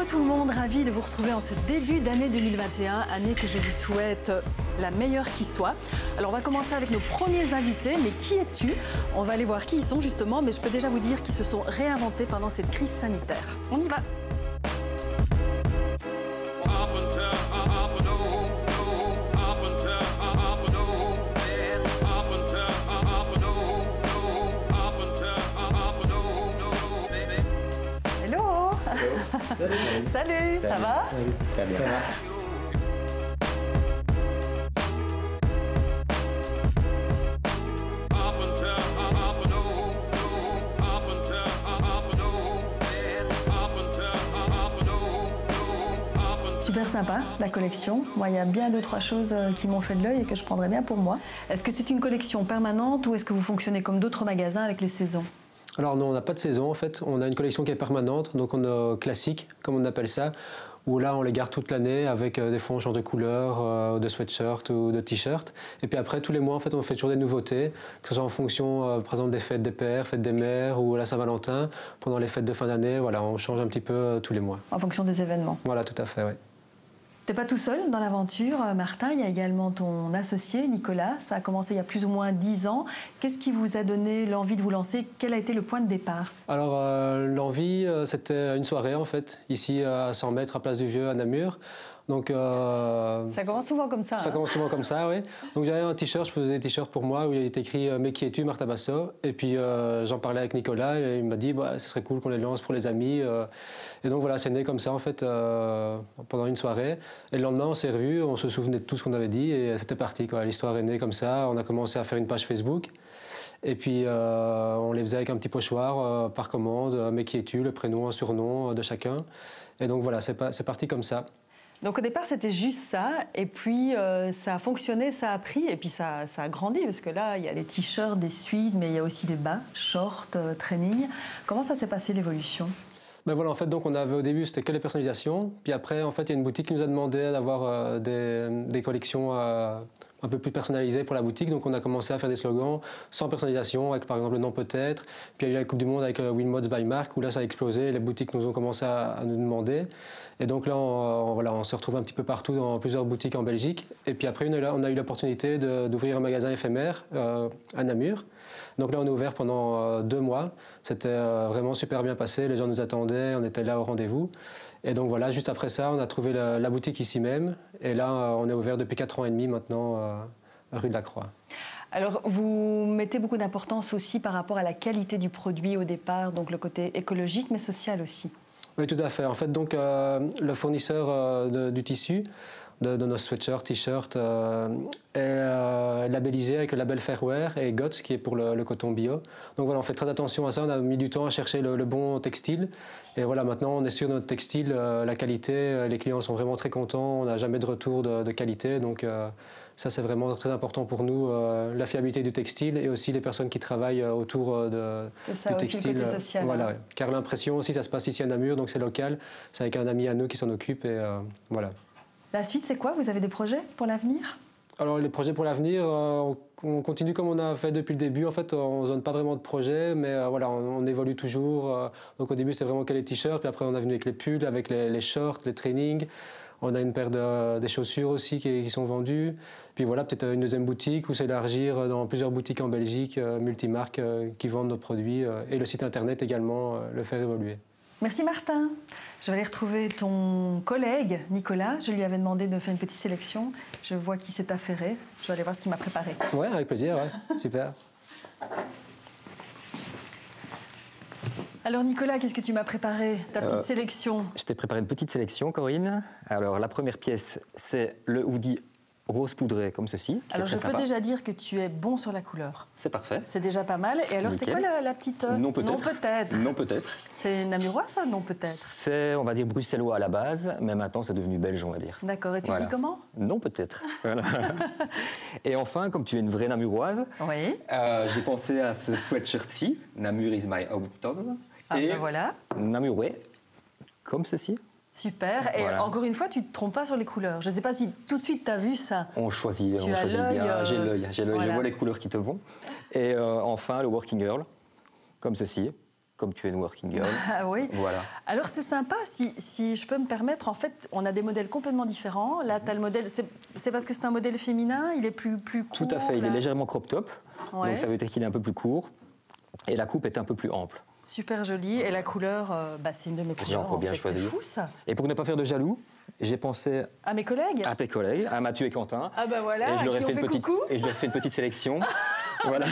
tout le monde, ravi de vous retrouver en ce début d'année 2021, année que je vous souhaite la meilleure qui soit. Alors on va commencer avec nos premiers invités, mais qui es-tu? On va aller voir qui ils sont justement, mais je peux déjà vous dire qu'ils se sont réinventés pendant cette crise sanitaire. On y va. Salut, ça va? Salut, très bien. Super sympa, la collection. Moi, il y a bien 2-3 choses qui m'ont fait de l'œil et que je prendrais bien pour moi. Est-ce que c'est une collection permanente ou est-ce que vous fonctionnez comme d'autres magasins avec les saisons? Alors non, on n'a pas de saison en fait, on a une collection qui est permanente, donc on a classique, comme on appelle ça, où là on les garde toute l'année avec des fois on change de couleur, de sweatshirt ou de t-shirt. Et puis après tous les mois en fait on fait toujours des nouveautés, que ce soit en fonction par exemple des fêtes des pères, fêtes des mères ou la Saint-Valentin. Pendant les fêtes de fin d'année, voilà, on change un petit peu tous les mois. En fonction des événements? Voilà, tout à fait, oui. T'es pas tout seul dans l'aventure, Martin, il y a également ton associé, Nicolas. Ça a commencé il y a plus ou moins 10 ans. Qu'est-ce qui vous a donné l'envie de vous lancer? Quel a été le point de départ? Alors l'envie, c'était une soirée en fait, ici à 100 mètres à Place du Vieux à Namur. Donc, ça commence souvent comme ça. Ça commence souvent comme ça, oui. Donc j'avais un t-shirt, je faisais des t-shirts pour moi où il était écrit « Mais qui es-tu, Martha Basso ?» Et puis j'en parlais avec Nicolas et il m'a dit bah, « Ce serait cool qu'on les lance pour les amis. » Et donc voilà, c'est né comme ça en fait pendant une soirée. Et le lendemain, on s'est revus, on se souvenait de tout ce qu'on avait dit et c'était parti. L'histoire est née comme ça. On a commencé à faire une page Facebook. Et puis on les faisait avec un petit pochoir par commande, « Mais qui es-tu ?» le prénom, un surnom de chacun. Et donc voilà, c'est parti comme ça. Donc au départ, c'était juste ça, et puis ça a fonctionné, ça a pris, et puis ça a grandi, parce que là, il y a des t-shirts, des sweats, mais il y a aussi des bas, shorts, training. Comment ça s'est passé l'évolution? Ben voilà, en fait, donc on avait au début, c'était que les personnalisations, puis après, en fait, il y a une boutique qui nous a demandé d'avoir des collections un peu plus personnalisées pour la boutique, donc on a commencé à faire des slogans sans personnalisation, avec par exemple le nom peut-être, puis il y a eu la Coupe du Monde avec Winmods by Mark, où là ça a explosé, les boutiques nous ont commencé à nous demander, et donc là, on se retrouve un petit peu partout dans plusieurs boutiques en Belgique, et puis après, on a eu l'opportunité d'ouvrir un magasin éphémère à Namur. Donc là, on est ouvert pendant 2 mois. C'était vraiment super bien passé. Les gens nous attendaient, on était là au rendez-vous. Et donc voilà, juste après ça, on a trouvé la boutique ici même. Et là, on est ouvert depuis 4 ans et demi maintenant, rue de la Croix. Alors, vous mettez beaucoup d'importance aussi par rapport à la qualité du produit au départ, donc le côté écologique, mais social aussi. Oui, tout à fait. En fait, donc, le fournisseur du tissu, de nos sweatshirts, t-shirts, est labellisé avec le label Fairwear et GOTS qui est pour le coton bio. Donc voilà, on fait très attention à ça, on a mis du temps à chercher le bon textile. Et voilà, maintenant on est sûr de notre textile, la qualité, les clients sont vraiment très contents, on n'a jamais de retour de qualité. Donc ça c'est vraiment très important pour nous, la fiabilité du textile et aussi les personnes qui travaillent autour du textile. Le côté social, voilà, ouais. Car l'impression aussi, ça se passe ici à Namur, donc c'est local, c'est avec un ami à nous qui s'en occupe et voilà. La suite, c'est quoi? Vous avez des projets pour l'avenir? Alors, les projets pour l'avenir, on continue comme on a fait depuis le début. En fait, on ne donne pas vraiment de projet, mais voilà, on évolue toujours. Donc, au début, c'était vraiment que les t-shirts, puis après, on est venu avec les pulls, avec les shorts, les trainings. On a une paire des chaussures aussi qui sont vendues. Puis voilà, peut-être une deuxième boutique où s'élargir dans plusieurs boutiques en Belgique, multimarques, qui vendent nos produits. Et le site internet également, le faire évoluer. Merci Martin. Je vais aller retrouver ton collègue Nicolas. Je lui avais demandé de faire une petite sélection. Je vois qu'il s'est affairé. Je vais aller voir ce qu'il m'a préparé. Ouais, avec plaisir, ouais. Super. Alors Nicolas, qu'est-ce que tu m'as préparé? Ta petite sélection? Je t'ai préparé une petite sélection, Corinne. Alors la première pièce, c'est le hoodie rose poudré comme ceci. Alors je peux déjà dire que tu es bon sur la couleur. C'est parfait. C'est déjà pas mal. Et alors c'est quoi la petite... Non peut-être. Non peut-être. Non peut-être. C'est namurois ça? Non peut-être. C'est, on va dire, bruxellois à la base, mais maintenant c'est devenu belge, on va dire. D'accord. Et tu dis comment? Non peut-être. Voilà. Et enfin, comme tu es une vraie namuroise, oui. J'ai pensé à ce sweatshirt-ci, Namur is my hometown. Ah ben voilà. Namurais, comme ceci. Super. Et voilà. Encore une fois, tu ne te trompes pas sur les couleurs. Je ne sais pas si tout de suite tu as vu ça. On choisit bien. J'ai l'œil. Voilà. Je vois les couleurs qui te vont. Et enfin, le working girl, comme ceci. comme tu es une working girl. Ah oui. Voilà. Alors c'est sympa, si je peux me permettre, en fait, on a des modèles complètement différents. Là, tu as le modèle, c'est parce que c'est un modèle féminin, il est plus court. Tout à fait, il là. est légèrement crop top, Ouais. donc ça veut dire qu'il est un peu plus court, et la coupe est un peu plus ample. Super joli, et la couleur, c'est une de mes couleurs. encore bien en fait. choisi. C'est fou ça. Et pour ne pas faire de jaloux, j'ai pensé À mes collègues. à tes collègues, à Mathieu et Quentin. Ah bah voilà, et je leur ai qui ont fait petite, coucou. et je leur ai fait une petite sélection. Voilà.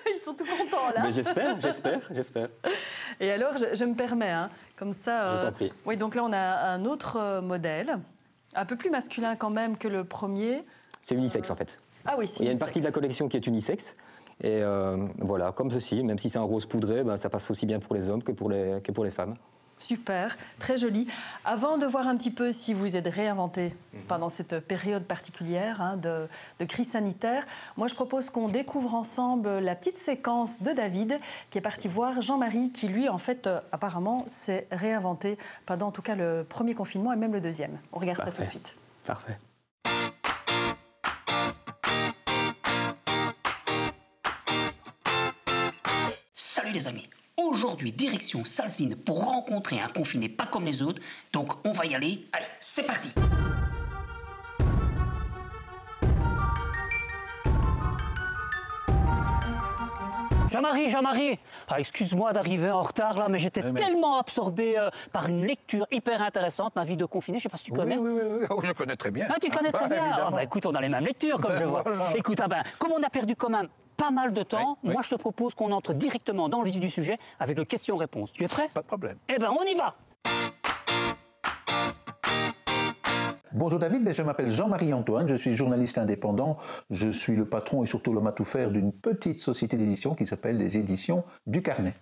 Ils sont tout contents là. Mais j'espère. Et alors, je me permets, hein, comme ça. Je t'en prie. Oui, donc là, on a un autre modèle, un peu plus masculin quand même que le premier. C'est unisexe en fait. Ah oui, c'est Il y a une partie de la collection qui est unisexe. Et voilà, comme ceci, même si c'est un rose poudré, ça passe aussi bien pour les hommes que pour les femmes. Super, très joli. Avant de voir un petit peu si vous êtes réinventé pendant cette période particulière de crise sanitaire, moi je propose qu'on découvre ensemble la petite séquence de David qui est parti voir Jean-Marie qui lui en fait apparemment s'est réinventé pendant en tout cas le premier confinement et même le deuxième. On regarde ça tout de suite. Parfait. Salut les amis, aujourd'hui direction Salzine pour rencontrer un confiné pas comme les autres, donc on va y aller, allez c'est parti. Jean-Marie, excuse-moi d'arriver en retard là, mais j'étais tellement absorbé par une lecture hyper intéressante, Ma vie de confiné, je sais pas si tu connais. Oui, oh, je connais très bien. Ah, tu connais très bien. Ah, écoute, on a les mêmes lectures comme je vois. Voilà. Écoute, comme on a perdu quand même pas mal de temps, Oui. moi je te propose qu'on entre directement dans le vif du sujet avec le question-réponse. Tu es prêt? Pas de problème. Eh ben, on y va. Bonjour David, je m'appelle Jean-Marie Antoine, je suis journaliste indépendant, je suis le patron et surtout l'homme à tout faire d'une petite société d'édition qui s'appelle les Éditions du Carnet.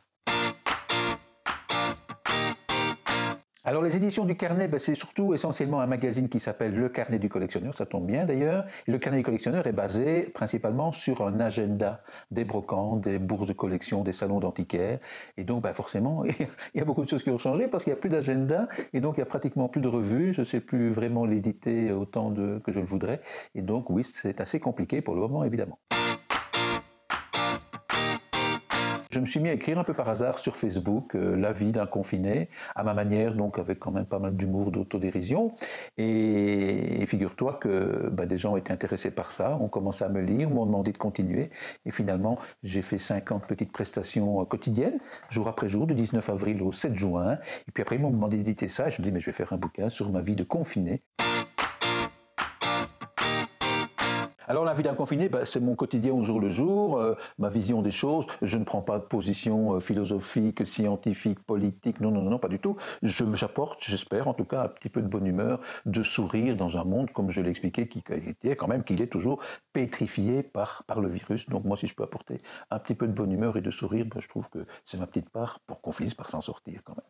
Alors les éditions du Carnet, c'est surtout essentiellement un magazine qui s'appelle Le Carnet du Collectionneur, ça tombe bien d'ailleurs. Et le Carnet du Collectionneur est basé principalement sur un agenda des brocantes, des bourses de collection, des salons d'antiquaires. Et donc forcément, il y a beaucoup de choses qui ont changé parce qu'il n'y a plus d'agenda et donc il n'y a pratiquement plus de revues. Je ne sais plus vraiment l'éditer autant que je le voudrais. Et donc oui, c'est assez compliqué pour le moment évidemment. Je me suis mis à écrire un peu par hasard sur Facebook la vie d'un confiné, à ma manière, donc avec quand même pas mal d'humour, d'autodérision. Et figure-toi que des gens étaient intéressés par ça, ont commencé à me lire, m'ont demandé de continuer. Et finalement, j'ai fait 50 petites prestations quotidiennes, jour après jour, du 19 avril au 7 juin. Et puis après, ils m'ont demandé d'éditer ça. Et je me dis, mais je vais faire un bouquin sur ma vie de confiné. Alors la vie d'un confiné, c'est mon quotidien au jour le jour, ma vision des choses. Je ne prends pas de position philosophique, scientifique, politique, non, pas du tout. J'apporte, j'espère en tout cas, un petit peu de bonne humeur, de sourire dans un monde, comme je l'ai expliqué, qui est toujours pétrifié par le virus. Donc moi, si je peux apporter un petit peu de bonne humeur et de sourire, je trouve que c'est ma petite part pour qu'on finisse par s'en sortir quand même.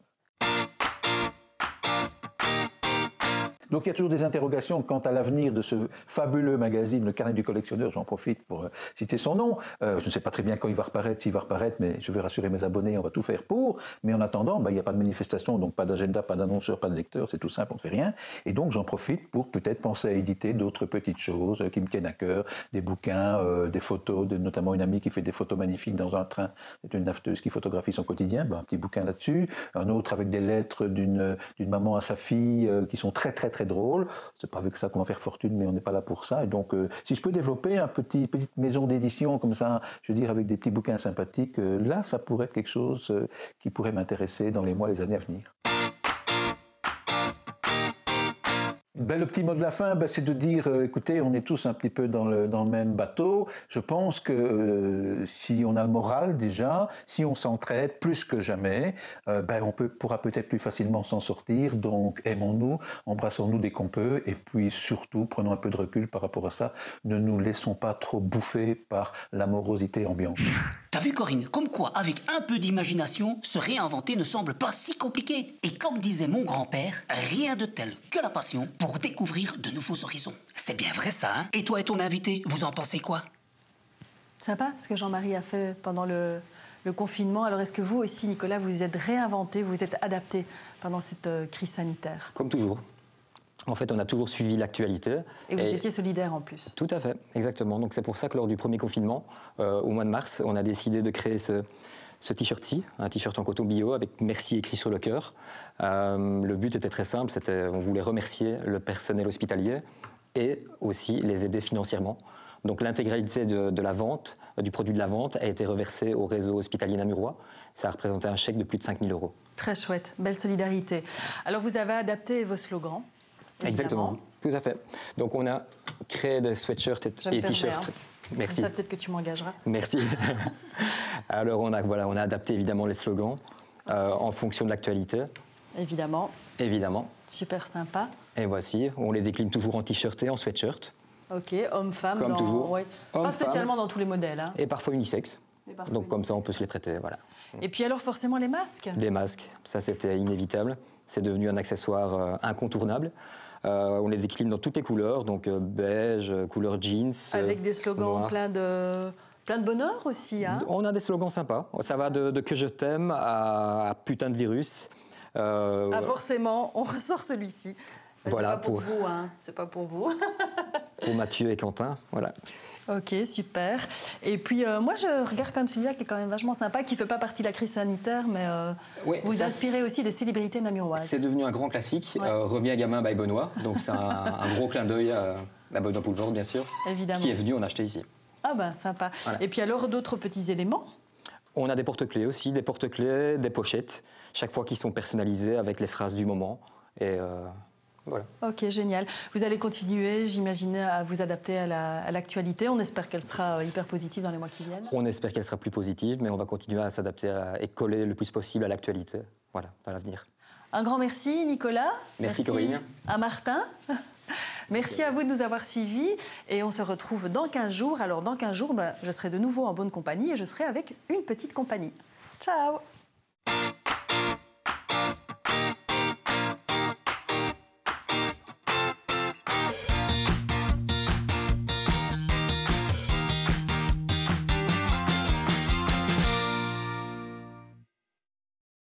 Donc il y a toujours des interrogations quant à l'avenir de ce fabuleux magazine, le Carnet du Collectionneur. J'en profite pour citer son nom. Je ne sais pas très bien quand il va reparaître, s'il va reparaître, mais je vais rassurer mes abonnés, on va tout faire pour. Mais en attendant, il n'y a pas de manifestation, donc pas d'agenda, pas d'annonceur, pas de lecteur, c'est tout simple, on ne fait rien. Et donc j'en profite pour peut-être penser à éditer d'autres petites choses qui me tiennent à cœur, des bouquins, des photos, notamment une amie qui fait des photos magnifiques dans un train, c'est une nafteuse qui photographie son quotidien, un petit bouquin là-dessus. Un autre avec des lettres d'une maman à sa fille qui sont très drôle. C'est pas avec ça qu'on va faire fortune, mais on n'est pas là pour ça. Et donc, si je peux développer une petite maison d'édition comme ça, je veux dire, avec des petits bouquins sympathiques, là, ça pourrait être quelque chose qui pourrait m'intéresser dans les mois, les années à venir. Le petit mot de la fin, c'est de dire, écoutez, on est tous un petit peu dans le même bateau. Je pense que si on a le moral déjà, si on s'entraide plus que jamais, on pourra peut-être plus facilement s'en sortir. Donc aimons-nous, embrassons-nous dès qu'on peut, et puis surtout, prenons un peu de recul par rapport à ça. Ne nous laissons pas trop bouffer par la morosité ambiante. T'as vu Corinne, comme quoi avec un peu d'imagination, se réinventer ne semble pas si compliqué. Et comme disait mon grand-père, rien de tel que la passion pour découvrir de nouveaux horizons. C'est bien vrai ça, hein? Et toi et ton invité, vous en pensez quoi? Sympa ce que Jean-Marie a fait pendant le confinement. Alors est-ce que vous aussi, Nicolas, vous vous êtes réinventé, vous vous êtes adapté pendant cette crise sanitaire? Comme toujours. En fait, on a toujours suivi l'actualité. Et vous étiez solidaire en plus. Tout à fait, exactement. Donc c'est pour ça que lors du premier confinement, au mois de mars, on a décidé de créer ce t-shirt-ci, un t-shirt en coton bio avec merci écrit sur le cœur. Le but était très simple, on voulait remercier le personnel hospitalier et aussi les aider financièrement. Donc l'intégralité de la vente, du produit de la vente, a été reversée au réseau hospitalier namurois. Ça a représenté un chèque de plus de 5 000 €. Très chouette, belle solidarité. Alors vous avez adapté vos slogans. Évidemment. Exactement, tout à fait. Donc on a créé des sweatshirts et t-shirts. Merci. Ça, peut-être que tu m'engageras. Merci. Alors on a adapté évidemment les slogans en fonction de l'actualité. Évidemment. Évidemment. Super sympa. Et voici, on les décline toujours en t-shirt et en sweatshirt. Ok, homme-femme. Comme toujours. Ouais. Pas spécialement dans tous les modèles. Hein. Et parfois unisexe. Donc comme ça, on peut se les prêter, voilà. Et puis alors forcément les masques. Les masques, ça c'était inévitable. C'est devenu un accessoire incontournable. On les décline dans toutes les couleurs, donc beige, couleur jeans. Avec des slogans noir. plein de bonheur aussi. Hein. On a des slogans sympas. Ça va de que je t'aime à putain de virus. Forcément, on ressort celui-ci. Voilà, c'est pas pour vous, hein. C'est pas pour vous. Pour Mathieu et Quentin, voilà. Ok, super. Et puis moi, je regarde quand même celui-là qui est quand même vachement sympa, qui ne fait pas partie de la crise sanitaire, mais vous inspirez aussi des célébrités namuroises. C'est devenu un grand classique. Ouais. Reviens gamin by Benoît. Donc c'est un gros clin d'œil à Benoît Poulvord, bien sûr. Évidemment. Qui est venu en acheter ici. Ah ben, sympa. Voilà. Et puis alors, d'autres petits éléments? On a des porte-clés aussi, des porte-clés, des pochettes, chaque fois qui sont personnalisées avec les phrases du moment. Et voilà. Ok, génial. Vous allez continuer, j'imagine, à vous adapter à l'actualité. On espère qu'elle sera hyper positive dans les mois qui viennent. On espère qu'elle sera plus positive, mais on va continuer à s'adapter et coller le plus possible à l'actualité, voilà, dans l'avenir. Un grand merci, Nicolas. Merci Corinne. À Martin. Merci à vous de nous avoir suivis. Et on se retrouve dans 15 jours. Alors, dans 15 jours, je serai de nouveau en bonne compagnie et je serai avec une petite compagnie. Ciao!